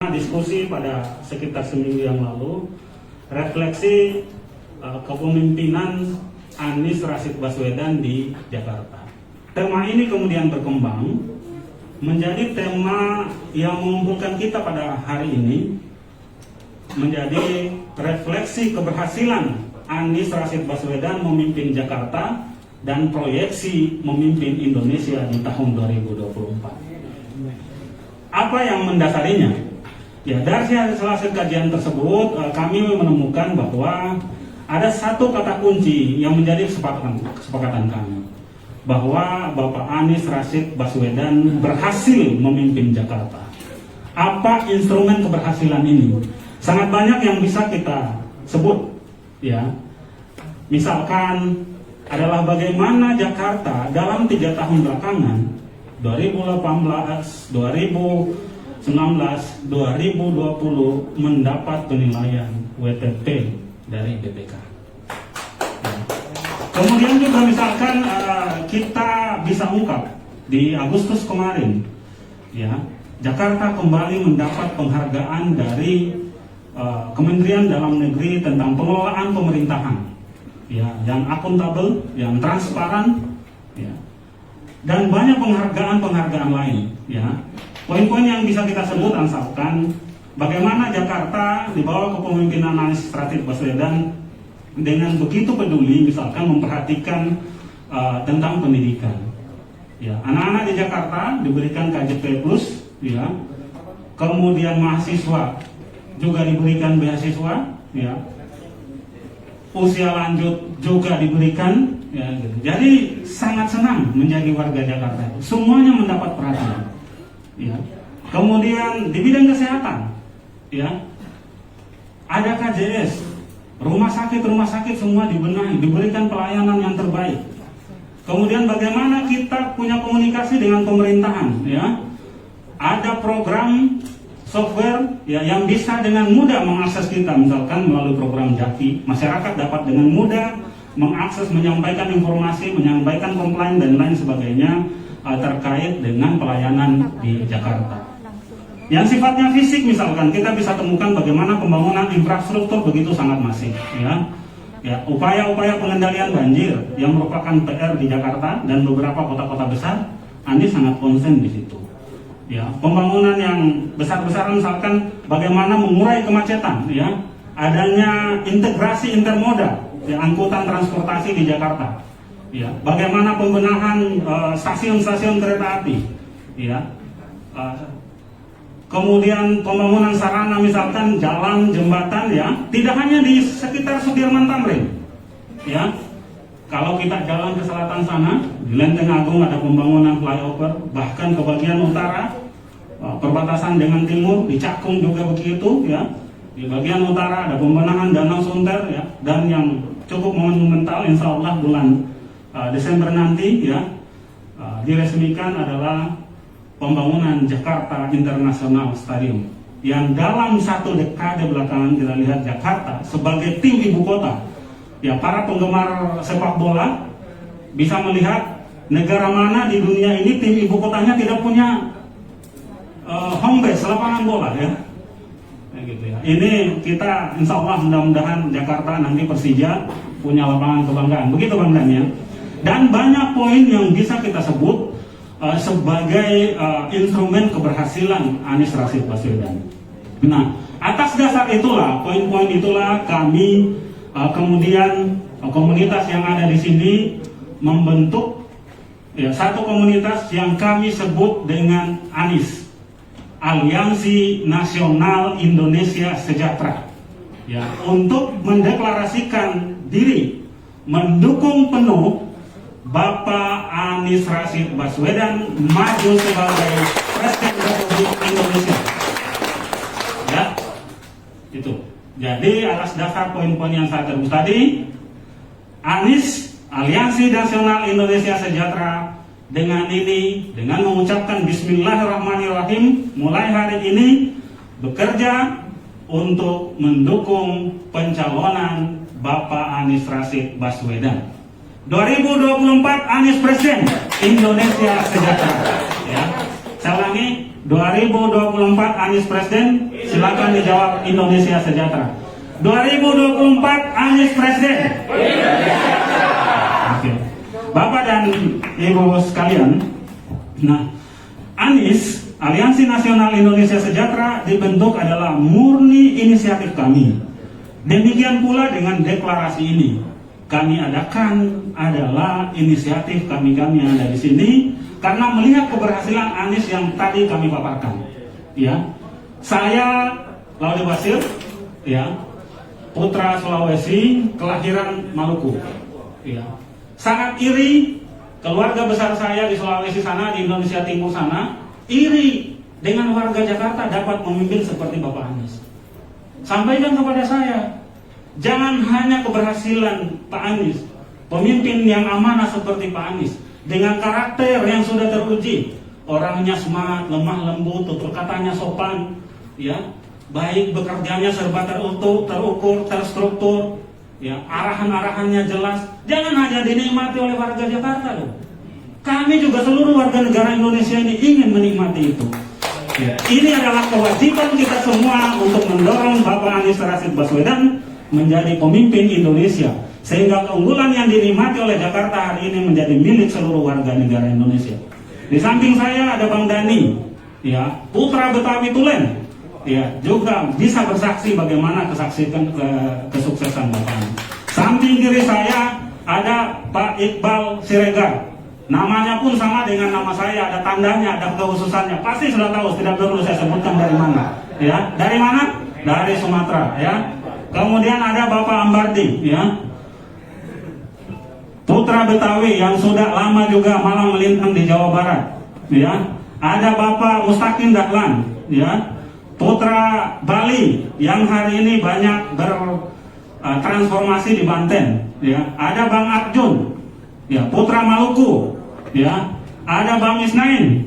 Diskusi pada sekitar seminggu yang lalu, refleksi kepemimpinan Anies Rashid Baswedan di Jakarta. Tema ini kemudian berkembang menjadi tema yang mengumpulkan kita pada hari ini, menjadi refleksi keberhasilan Anies Rashid Baswedan memimpin Jakarta dan proyeksi memimpin Indonesia di tahun 2024. Apa yang mendasarinya? Ya, dari hasil kajian tersebut kami menemukan bahwa ada satu kata kunci yang menjadi kesepakatan kami, bahwa Bapak Anies Rashid Baswedan berhasil memimpin Jakarta. Apa instrumen keberhasilan ini? Sangat banyak yang bisa kita sebut, ya. Misalkan adalah bagaimana Jakarta dalam 3 tahun belakangan 2018, 2019, 2020 mendapat penilaian WTP dari BPK. Kemudian juga misalkan kita bisa ungkap di Agustus kemarin, ya, Jakarta kembali mendapat penghargaan dari Kementerian Dalam Negeri tentang pengelolaan pemerintahan, ya, yang akuntabel, yang transparan, ya, dan banyak penghargaan lain, ya. Poin-poin yang bisa kita sebut misalkan bagaimana Jakarta di bawah kepemimpinan Anies Rashid Baswedan dengan begitu peduli misalkan memperhatikan tentang pendidikan. Ya, anak-anak di Jakarta diberikan KJP+, ya. Kemudian mahasiswa juga diberikan beasiswa, ya. Usia lanjut juga diberikan, ya, gitu. Jadi sangat senang menjadi warga Jakarta. Semuanya mendapat perhatian. Ya. Kemudian di bidang kesehatan, ya, ada KJS, rumah sakit semua dibenahi, diberikan pelayanan yang terbaik. Kemudian bagaimana kita punya komunikasi dengan pemerintahan, ya, ada program software, ya, yang bisa dengan mudah mengakses kita, misalkan melalui program Jaki, masyarakat dapat dengan mudah mengakses, menyampaikan informasi, menyampaikan komplain dan lain sebagainya terkait dengan pelayanan di Jakarta. Yang sifatnya fisik misalkan kita bisa temukan bagaimana pembangunan infrastruktur begitu sangat masif, ya. Ya, upaya-upaya pengendalian banjir yang merupakan PR di Jakarta dan beberapa kota-kota besar, Anies sangat konsen di situ. Ya, pembangunan yang besar-besaran misalkan bagaimana mengurai kemacetan, ya, adanya integrasi intermoda, ya, angkutan transportasi di Jakarta. Ya, bagaimana pembenahan stasiun-stasiun kereta api, ya, kemudian pembangunan sarana misalkan jalan, jembatan, ya, tidak hanya di sekitar Sudirman Tamrin, ya. Kalau kita jalan ke selatan sana, di Lenteng Agung ada pembangunan flyover, bahkan ke bagian utara, perbatasan dengan timur, di Cakung juga begitu, ya. Di bagian utara ada pembenahan Danau Sunter, ya, dan yang cukup monumental, insya Allah bulan Desember nanti, ya, diresmikan adalah pembangunan Jakarta International Stadium, yang dalam 1 dekade belakangan kita lihat Jakarta sebagai tim ibu kota. Ya, para penggemar sepak bola bisa melihat negara mana di dunia ini tim ibu kotanya tidak punya home base, lapangan bola, ya. Gitu, ya. Ini kita insya Allah mudah-mudahan Jakarta nanti Persija punya lapangan kebanggaan. Begitu Bang Dan, ya. Dan banyak poin yang bisa kita sebut sebagai instrumen keberhasilan Anies Rashid Baswedan. Nah, atas dasar itulah, poin-poin itulah kami kemudian komunitas yang ada di sini membentuk, ya, satu komunitas yang kami sebut dengan ANIS, Aliansi Nasional Indonesia Sejahtera, ya, untuk mendeklarasikan diri mendukung penuh Bapak Anies Rashid Baswedan maju sebagai Presiden Republik Indonesia. Ya, itu. Jadi atas dasar poin-poin yang saya terus tadi, Anies, Aliansi Nasional Indonesia Sejahtera, dengan mengucapkan Bismillahirrahmanirrahim, mulai hari ini bekerja untuk mendukung pencalonan Bapak Anies Rashid Baswedan. 2024 Anies Presiden Indonesia Sejahtera. Ya, saya ulangi, 2024 Anies Presiden, silakan dijawab Indonesia Sejahtera. 2024 Anies Presiden. Oke. Bapak dan Ibu sekalian, nah, Anies, Aliansi Nasional Indonesia Sejahtera dibentuk adalah murni inisiatif kami. Demikian pula dengan deklarasi ini. Kami adakan adalah inisiatif kami yang ada di sini karena melihat keberhasilan Anies yang tadi kami paparkan. Ya, saya Laude Basir, ya, putra Sulawesi, kelahiran Maluku. Ya, sangat iri keluarga besar saya di Sulawesi sana, di Indonesia Timur sana, iri dengan warga Jakarta dapat memimpin seperti Bapak Anies. Sampaikan kepada saya. Jangan hanya keberhasilan Pak Anies, pemimpin yang amanah seperti Pak Anies, dengan karakter yang sudah teruji, orangnya semangat, lemah lembut, tutur katanya sopan, ya, baik bekerjanya serba terukur, terstruktur, ya, arahan-arahannya jelas. Jangan hanya dinikmati oleh warga Jakarta loh. Kami juga seluruh warga negara Indonesia ini ingin menikmati itu. Ya, ini adalah kewajiban kita semua untuk mendorong Bapak Anies Rashid Baswedan menjadi pemimpin Indonesia, sehingga keunggulan yang dinikmati oleh Jakarta hari ini menjadi milik seluruh warga negara Indonesia. Di samping saya ada Bang Dani, ya, putra Betawi Tulen, ya, juga bisa bersaksi bagaimana kesuksesan Bapak. Samping kiri saya ada Pak Iqbal Siregar, namanya pun sama dengan nama saya, ada tandanya, ada kekhususannya. Pasti sudah tahu, tidak perlu saya sebutkan dari mana. Ya, dari mana? Dari Sumatera, ya. Kemudian ada Bapak Ambardi, ya, putra Betawi yang sudah lama juga malang melintang di Jawa Barat, ya. Ada Bapak Mustaqim Dahlan, ya, putra Bali yang hari ini banyak bertransformasi di Banten, ya. Ada Bang Arjun, ya, putra Maluku, ya. Ada Bang Isnain,